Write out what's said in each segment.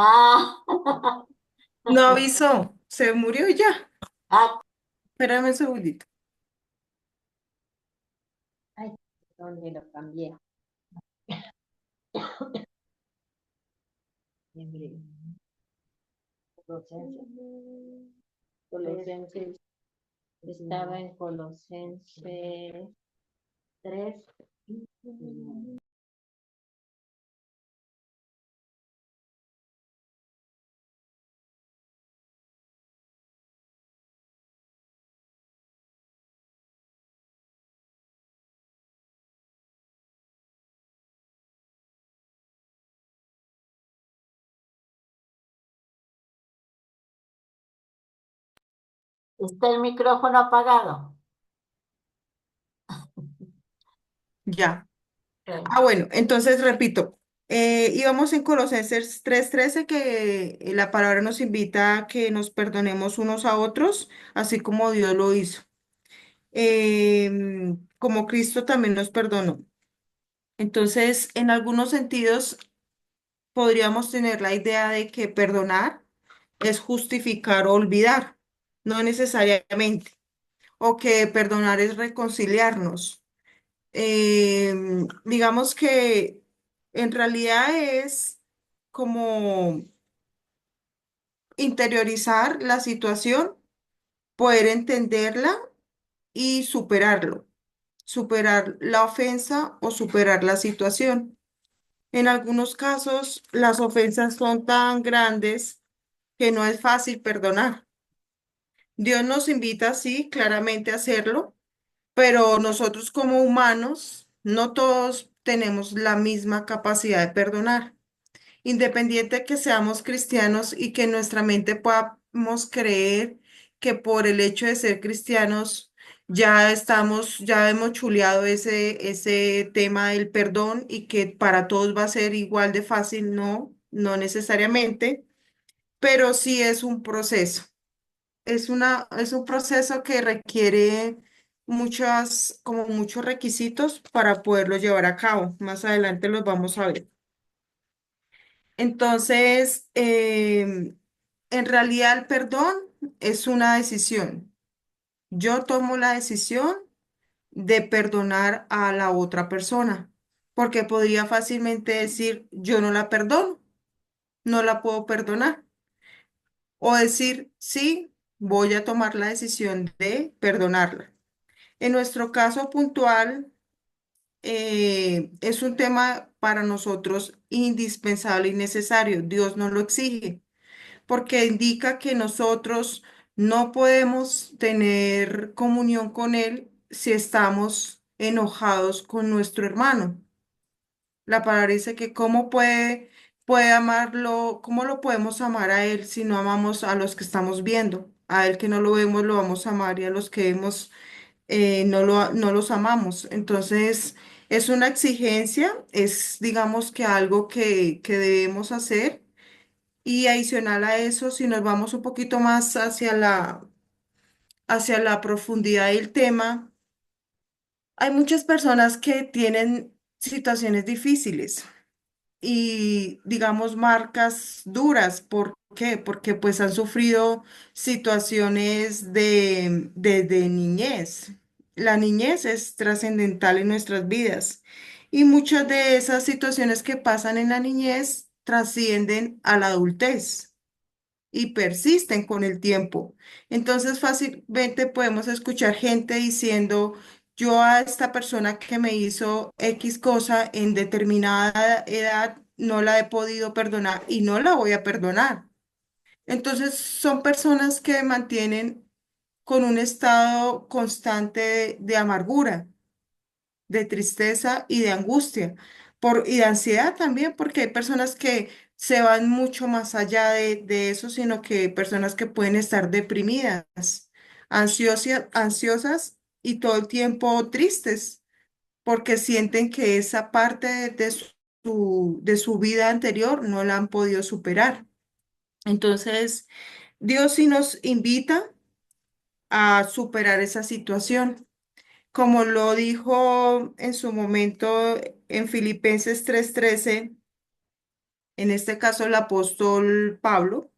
Ah, No avisó, se murió ya. ah, Espérame un segundito. ay, ¿dónde lo cambié? Colosenses. Colosenses. Estaba en Colosenses 3. ¿Está el micrófono apagado? Ya. Sí. Ah, bueno, entonces repito. Íbamos en Colosenses 3:13 que la palabra nos invita a que nos perdonemos unos a otros, así como Dios lo hizo. Como Cristo también nos perdonó. Entonces, en algunos sentidos, podríamos tener la idea de que perdonar es justificar o olvidar, no necesariamente, o que perdonar es reconciliarnos. Digamos que en realidad es como interiorizar la situación, poder entenderla y superarlo, superar la ofensa o superar la situación. En algunos casos, las ofensas son tan grandes que no es fácil perdonar. Dios nos invita, sí, claramente a hacerlo, pero nosotros como humanos, no todos tenemos la misma capacidad de perdonar. Independiente que seamos cristianos y que en nuestra mente podamos creer que por el hecho de ser cristianos ya hemos chuleado ese tema del perdón y que para todos va a ser igual de fácil, no, no necesariamente, pero sí es un proceso. Es un proceso que requiere como muchos requisitos para poderlo llevar a cabo. Más adelante los vamos a ver. Entonces, en realidad el perdón es una decisión. Yo tomo la decisión de perdonar a la otra persona, porque podría fácilmente decir, yo no la perdono, no la puedo perdonar, o decir, sí, voy a tomar la decisión de perdonarla. En nuestro caso puntual, es un tema para nosotros indispensable y necesario. Dios nos lo exige, porque indica que nosotros no podemos tener comunión con Él si estamos enojados con nuestro hermano. La palabra dice que puede amarlo, cómo lo podemos amar a Él si no amamos a los que estamos viendo. A Él que no lo vemos, lo vamos a amar y a los que vemos, no los amamos. Entonces, es una exigencia, es digamos que algo que debemos hacer. Y adicional a eso, si nos vamos un poquito más hacia la profundidad del tema, hay muchas personas que tienen situaciones difíciles y, digamos, marcas duras. ¿Por qué? Porque pues han sufrido situaciones de niñez. La niñez es trascendental en nuestras vidas y muchas de esas situaciones que pasan en la niñez trascienden a la adultez y persisten con el tiempo. Entonces fácilmente podemos escuchar gente diciendo, yo a esta persona que me hizo X cosa en determinada edad no la he podido perdonar y no la voy a perdonar. Entonces son personas que mantienen con un estado constante de amargura, de tristeza y de angustia, y de ansiedad también, porque hay personas que se van mucho más allá de eso, sino que personas que pueden estar deprimidas, ansiosas y todo el tiempo tristes, porque sienten que esa parte de su vida anterior no la han podido superar. Entonces, Dios sí nos invita a superar esa situación. Como lo dijo en su momento en Filipenses 3:13, en este caso el apóstol Pablo,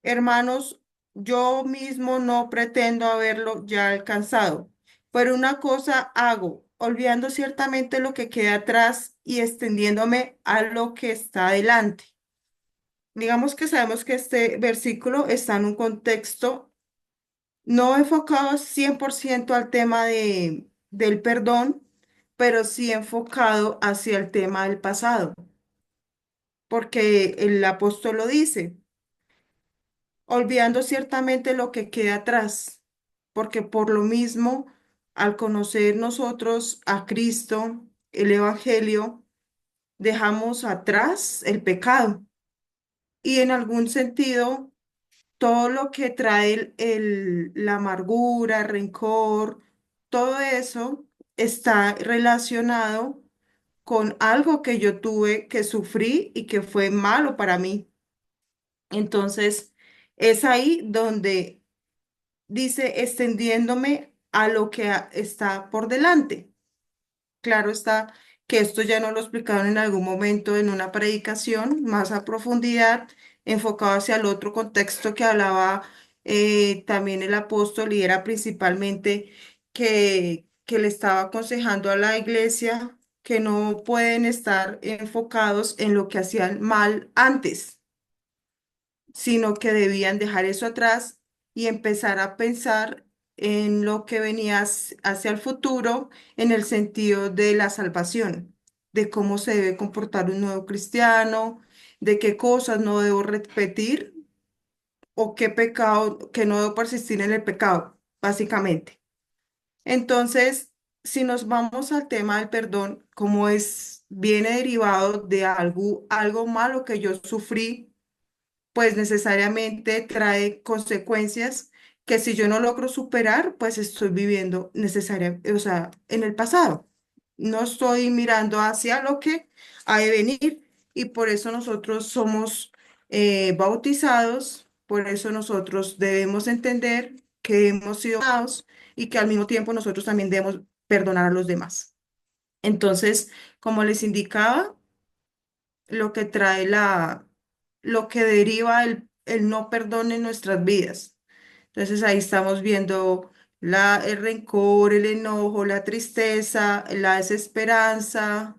hermanos, yo mismo no pretendo haberlo ya alcanzado, pero una cosa hago, olvidando ciertamente lo que queda atrás y extendiéndome a lo que está adelante. Digamos que sabemos que este versículo está en un contexto no enfocado 100% al tema del perdón, pero sí enfocado hacia el tema del pasado, porque el apóstol lo dice, olvidando ciertamente lo que queda atrás, porque por lo mismo, al conocer nosotros a Cristo, el Evangelio, dejamos atrás el pecado y en algún sentido todo lo que trae la amargura, rencor, todo eso está relacionado con algo que yo tuve, que sufrí y que fue malo para mí. Entonces, es ahí donde dice extendiéndome a lo que está por delante. Claro está que esto ya no lo explicaron en algún momento en una predicación más a profundidad, enfocado hacia el otro contexto que hablaba también el apóstol y era principalmente que le estaba aconsejando a la iglesia que no pueden estar enfocados en lo que hacían mal antes, sino que debían dejar eso atrás y empezar a pensar en lo que venía hacia el futuro en el sentido de la salvación, de cómo se debe comportar un nuevo cristiano, de qué cosas no debo repetir o qué pecado, que no debo persistir en el pecado, básicamente. Entonces, si nos vamos al tema del perdón, como viene derivado de algo malo que yo sufrí, pues necesariamente trae consecuencias que si yo no logro superar, pues estoy viviendo o sea, en el pasado. No estoy mirando hacia lo que ha de venir y por eso nosotros somos bautizados, por eso nosotros debemos entender que hemos sido amados y que al mismo tiempo nosotros también debemos perdonar a los demás. Entonces, como les indicaba, lo que trae lo que deriva el no perdón en nuestras vidas. Entonces ahí estamos viendo el rencor, el enojo, la tristeza, la desesperanza,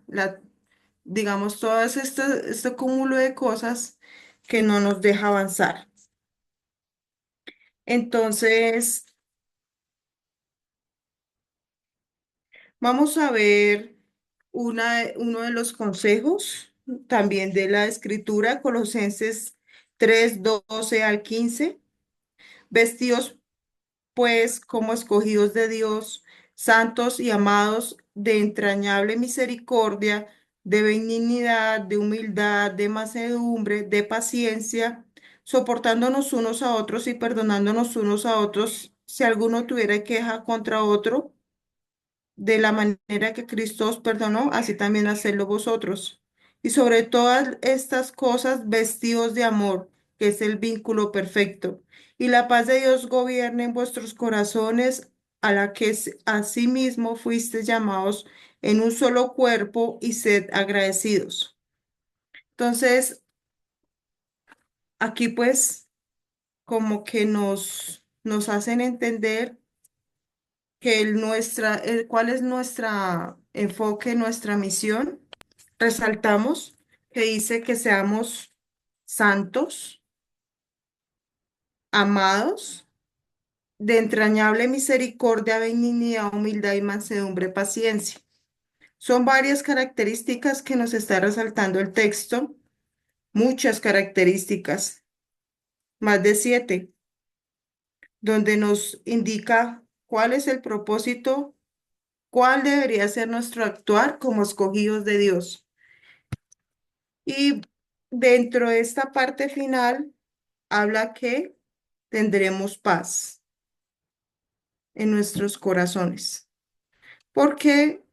digamos, todo este cúmulo de cosas que no nos deja avanzar. Entonces, vamos a ver uno de los consejos también de la escritura, Colosenses 3:12 al 15. Vestidos pues como escogidos de Dios, santos y amados de entrañable misericordia, de benignidad, de humildad, de mansedumbre, de paciencia, soportándonos unos a otros y perdonándonos unos a otros si alguno tuviera queja contra otro de la manera que Cristo os perdonó, así también hacedlo vosotros. Y sobre todas estas cosas, vestidos de amor, que es el vínculo perfecto. Y la paz de Dios gobierne en vuestros corazones, a la que asimismo fuisteis llamados en un solo cuerpo y sed agradecidos. Entonces, aquí pues como que nos hacen entender que cuál es nuestra enfoque, nuestra misión. Resaltamos que dice que seamos santos, amados, de entrañable misericordia, benignidad, humildad y mansedumbre, paciencia. Son varias características que nos está resaltando el texto, muchas características, más de 7, donde nos indica cuál es el propósito, cuál debería ser nuestro actuar como escogidos de Dios. Y dentro de esta parte final habla que tendremos paz en nuestros corazones, porque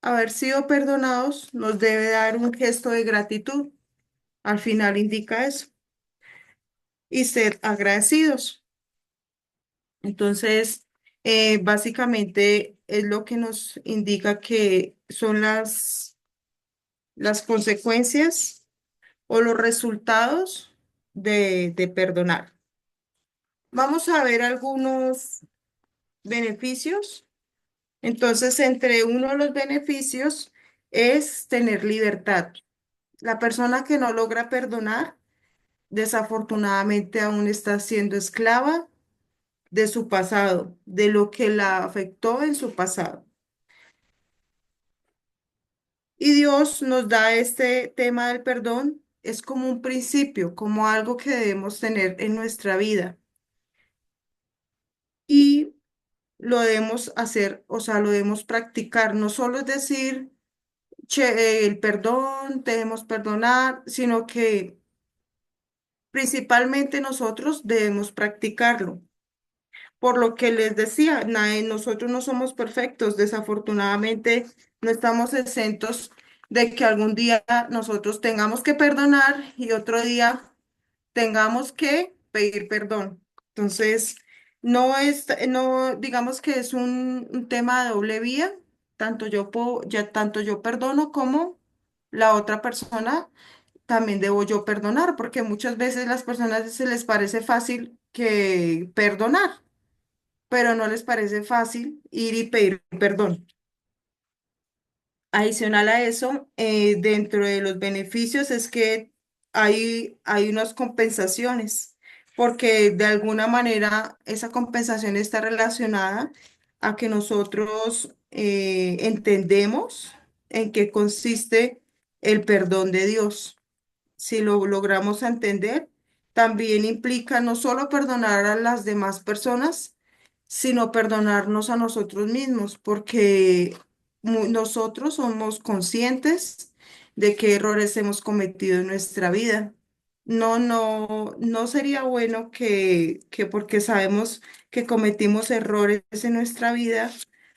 haber sido perdonados, nos debe dar un gesto de gratitud. Al final indica eso. Y ser agradecidos. Entonces, básicamente es lo que nos indica que son las consecuencias o los resultados de perdonar. Vamos a ver algunos beneficios. Entonces, entre uno de los beneficios es tener libertad. La persona que no logra perdonar, desafortunadamente aún está siendo esclava de su pasado, de lo que la afectó en su pasado. Y Dios nos da este tema del perdón, es como un principio, como algo que debemos tener en nuestra vida. Y lo debemos hacer, o sea, lo debemos practicar. No solo es decir, che, el perdón, debemos perdonar, sino que principalmente nosotros debemos practicarlo. Por lo que les decía, nosotros no somos perfectos, desafortunadamente no estamos exentos de que algún día nosotros tengamos que perdonar y otro día tengamos que pedir perdón. Entonces, no, digamos que es un tema de doble vía, tanto yo perdono como la otra persona también debo yo perdonar, porque muchas veces las personas se les parece fácil que perdonar, pero no les parece fácil ir y pedir perdón. Adicional a eso, dentro de los beneficios es que hay unas compensaciones, porque de alguna manera esa compensación está relacionada a que nosotros entendemos en qué consiste el perdón de Dios. Si lo logramos entender, también implica no solo perdonar a las demás personas, sino perdonarnos a nosotros mismos, porque nosotros somos conscientes de qué errores hemos cometido en nuestra vida. No sería bueno que porque sabemos que cometimos errores en nuestra vida,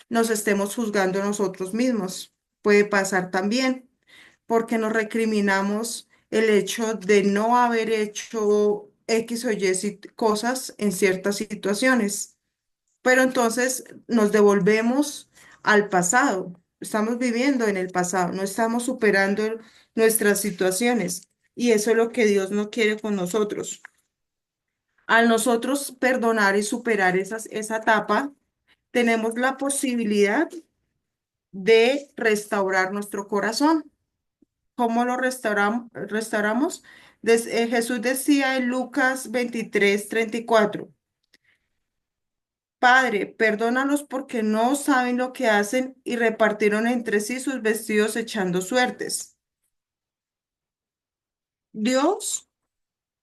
nos estemos juzgando a nosotros mismos. Puede pasar también porque nos recriminamos el hecho de no haber hecho X o Y cosas en ciertas situaciones. Pero entonces nos devolvemos al pasado. Estamos viviendo en el pasado, no estamos superando nuestras situaciones. Y eso es lo que Dios no quiere con nosotros. Al nosotros perdonar y superar esa etapa, tenemos la posibilidad de restaurar nuestro corazón. ¿Cómo lo restauramos? Jesús decía en Lucas 23:34, Padre, perdónalos porque no saben lo que hacen, y repartieron entre sí sus vestidos echando suertes. Dios,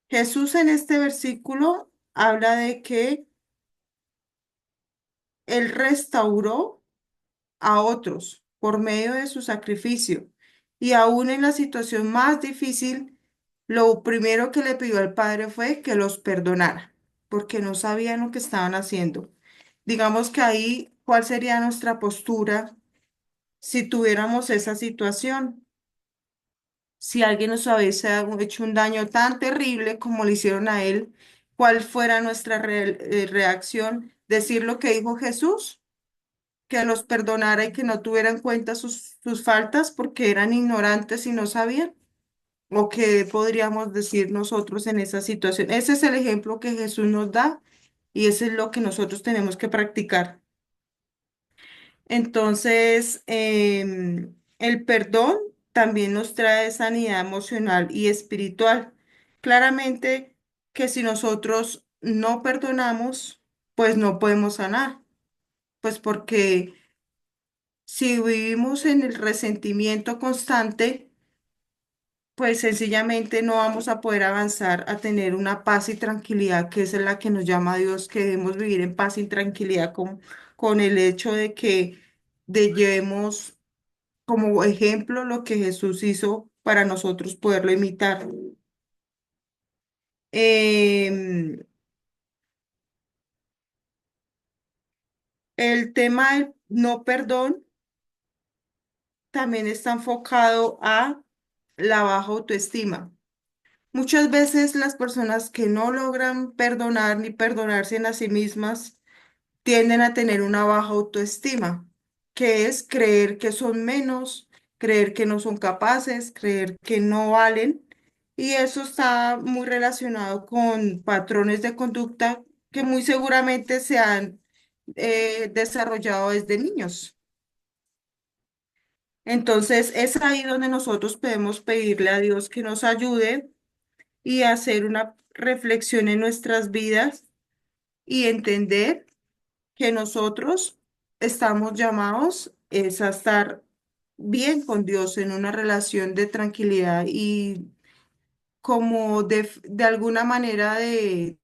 Jesús en este versículo habla de que Él restauró a otros por medio de su sacrificio. Y aún en la situación más difícil, lo primero que le pidió al Padre fue que los perdonara, porque no sabían lo que estaban haciendo. Digamos que ahí, ¿cuál sería nuestra postura si tuviéramos esa situación? Si alguien nos hubiese hecho un daño tan terrible como le hicieron a él, ¿cuál fuera nuestra reacción? ¿Decir lo que dijo Jesús? Que los perdonara y que no tuviera en cuenta sus faltas porque eran ignorantes y no sabían. ¿O qué podríamos decir nosotros en esa situación? Ese es el ejemplo que Jesús nos da y ese es lo que nosotros tenemos que practicar. Entonces, el perdón también nos trae sanidad emocional y espiritual. Claramente que si nosotros no perdonamos, pues no podemos sanar, pues porque si vivimos en el resentimiento constante, pues sencillamente no vamos a poder avanzar a tener una paz y tranquilidad, que es la que nos llama a Dios, que debemos vivir en paz y tranquilidad con el hecho de que llevemos como ejemplo lo que Jesús hizo para nosotros poderlo imitar. Em, el tema del no perdón también está enfocado a la baja autoestima. Muchas veces las personas que no logran perdonar ni perdonarse a sí mismas tienden a tener una baja autoestima, que es creer que son menos, creer que no son capaces, creer que no valen. Y eso está muy relacionado con patrones de conducta que muy seguramente se han desarrollado desde niños. Entonces, es ahí donde nosotros podemos pedirle a Dios que nos ayude y hacer una reflexión en nuestras vidas y entender que nosotros estamos llamados es a estar bien con Dios en una relación de tranquilidad y como de alguna manera de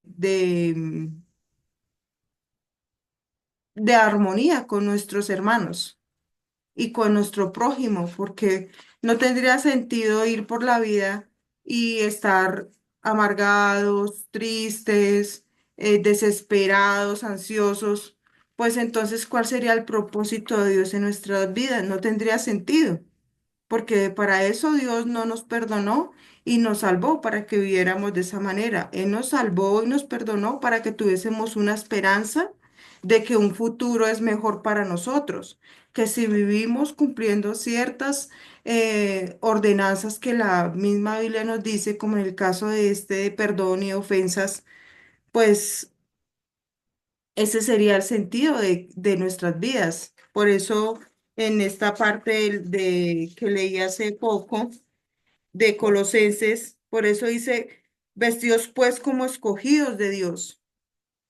armonía con nuestros hermanos y con nuestro prójimo, porque no tendría sentido ir por la vida y estar amargados, tristes, desesperados, ansiosos, pues entonces, ¿cuál sería el propósito de Dios en nuestras vidas? No tendría sentido, porque para eso Dios no nos perdonó y nos salvó para que viviéramos de esa manera. Él nos salvó y nos perdonó para que tuviésemos una esperanza de que un futuro es mejor para nosotros, que si vivimos cumpliendo ciertas ordenanzas que la misma Biblia nos dice, como en el caso de este de perdón y ofensas, pues ese sería el sentido de nuestras vidas. Por eso, en esta parte que leí hace poco de Colosenses, por eso dice, vestidos pues como escogidos de Dios,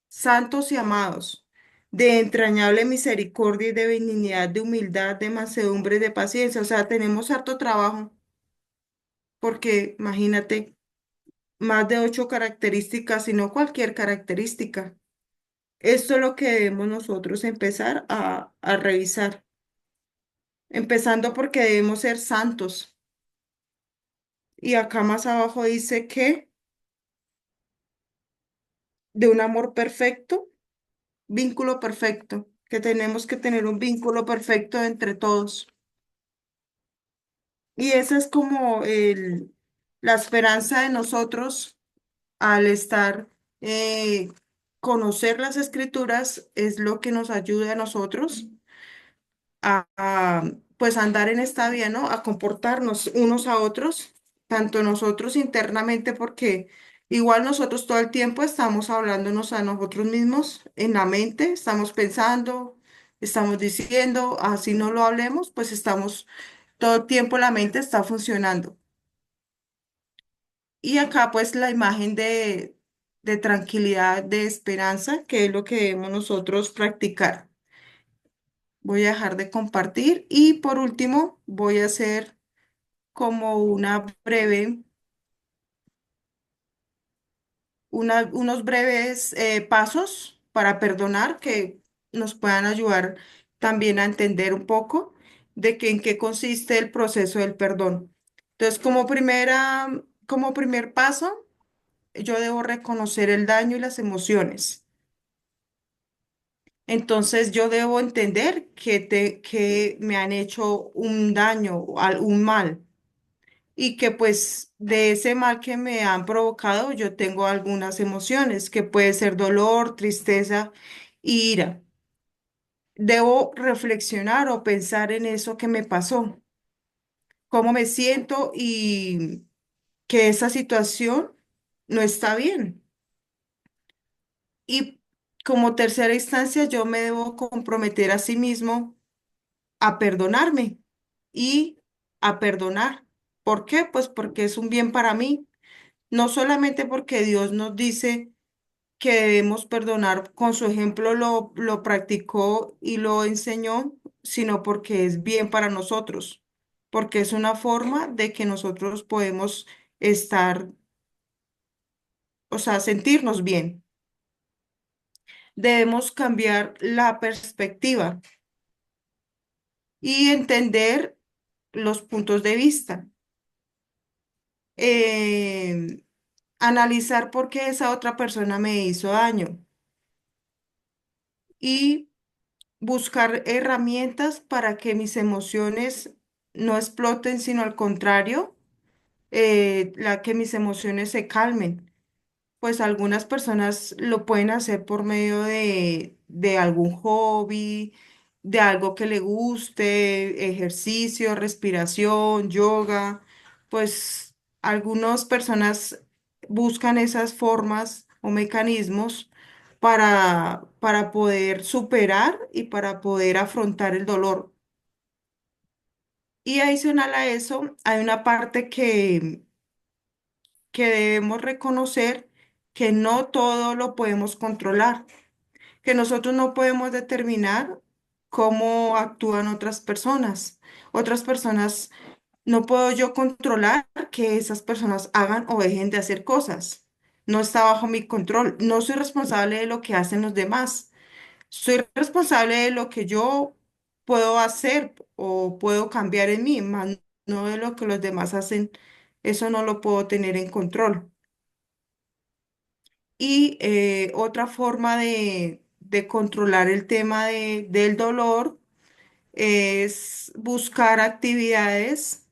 santos y amados, de entrañable misericordia y de benignidad, de humildad, de mansedumbre y de paciencia. O sea, tenemos harto trabajo, porque imagínate, más de 8 características, y no cualquier característica. Esto es lo que debemos nosotros empezar a revisar, empezando porque debemos ser santos. Y acá más abajo dice que de un amor perfecto, vínculo perfecto, que tenemos que tener un vínculo perfecto entre todos. Y esa es como la esperanza de nosotros al estar, conocer las escrituras es lo que nos ayuda a nosotros pues andar en esta vía, ¿no? A comportarnos unos a otros, tanto nosotros internamente, porque igual nosotros todo el tiempo estamos hablándonos a nosotros mismos en la mente, estamos pensando, estamos diciendo, así no lo hablemos, pues estamos todo el tiempo la mente está funcionando. Y acá pues la imagen de tranquilidad, de esperanza, que es lo que debemos nosotros practicar. Voy a dejar de compartir y por último voy a hacer como unos breves pasos para perdonar que nos puedan ayudar también a entender un poco de que en qué consiste el proceso del perdón. Entonces, como primer paso, yo debo reconocer el daño y las emociones. Entonces, yo debo entender que me han hecho un daño, un mal y que pues de ese mal que me han provocado yo tengo algunas emociones, que puede ser dolor, tristeza, y ira. Debo reflexionar o pensar en eso que me pasó, cómo me siento y que esa situación no está bien. Y como tercera instancia, yo me debo comprometer a sí mismo a perdonarme y a perdonar. ¿Por qué? Pues porque es un bien para mí. No solamente porque Dios nos dice que debemos perdonar, con su ejemplo lo practicó y lo enseñó, sino porque es bien para nosotros, porque es una forma de que nosotros podemos estar, o sea, sentirnos bien. Debemos cambiar la perspectiva y entender los puntos de vista. Eh, Analizar por qué esa otra persona me hizo daño y buscar herramientas para que mis emociones no exploten, sino al contrario, que mis emociones se calmen. Pues algunas personas lo pueden hacer por medio de algún hobby, de algo que le guste, ejercicio, respiración, yoga, pues algunas personas buscan esas formas o mecanismos para poder superar y para poder afrontar el dolor. Y adicional a eso, hay una parte que debemos reconocer que no todo lo podemos controlar, que nosotros no podemos determinar cómo actúan otras personas. Otras personas, no puedo yo controlar que esas personas hagan o dejen de hacer cosas. No está bajo mi control. No soy responsable de lo que hacen los demás. Soy responsable de lo que yo puedo hacer o puedo cambiar en mí, más no de lo que los demás hacen. Eso no lo puedo tener en control. Y otra forma de controlar el tema del dolor es buscar actividades,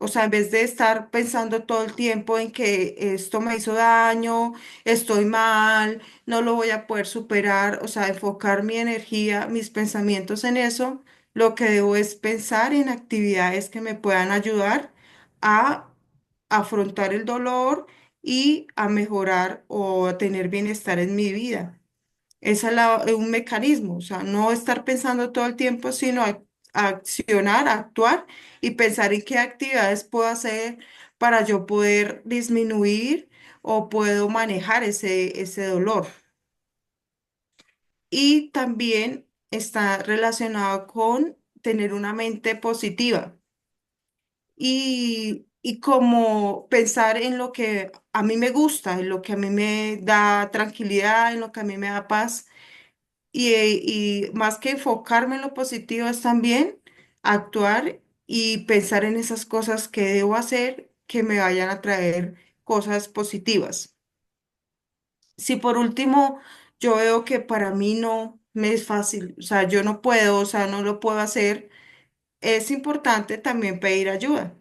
o sea, en vez de estar pensando todo el tiempo en que esto me hizo daño, estoy mal, no lo voy a poder superar, o sea, enfocar mi energía, mis pensamientos en eso, lo que debo es pensar en actividades que me puedan ayudar a afrontar el dolor y a mejorar o a tener bienestar en mi vida. Esa es un mecanismo, o sea, no estar pensando todo el tiempo, sino accionar, actuar y pensar en qué actividades puedo hacer para yo poder disminuir o puedo manejar ese dolor. Y también está relacionado con tener una mente positiva y como pensar en lo que a mí me gusta, en lo que a mí me da tranquilidad, en lo que a mí me da paz. Y más que enfocarme en lo positivo es también actuar y pensar en esas cosas que debo hacer que me vayan a traer cosas positivas. Si por último yo veo que para mí no me es fácil, o sea, yo no puedo, o sea, no lo puedo hacer, es importante también pedir ayuda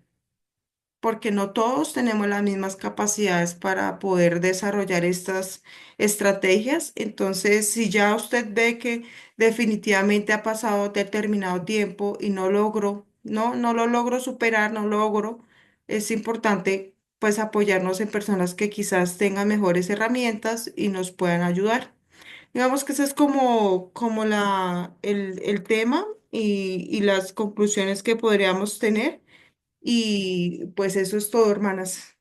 porque no todos tenemos las mismas capacidades para poder desarrollar estas estrategias. Entonces, si ya usted ve que definitivamente ha pasado determinado tiempo y no lo logro superar, no logro, es importante pues apoyarnos en personas que quizás tengan mejores herramientas y nos puedan ayudar. Digamos que ese es como el tema y las conclusiones que podríamos tener. Y pues eso es todo, hermanas.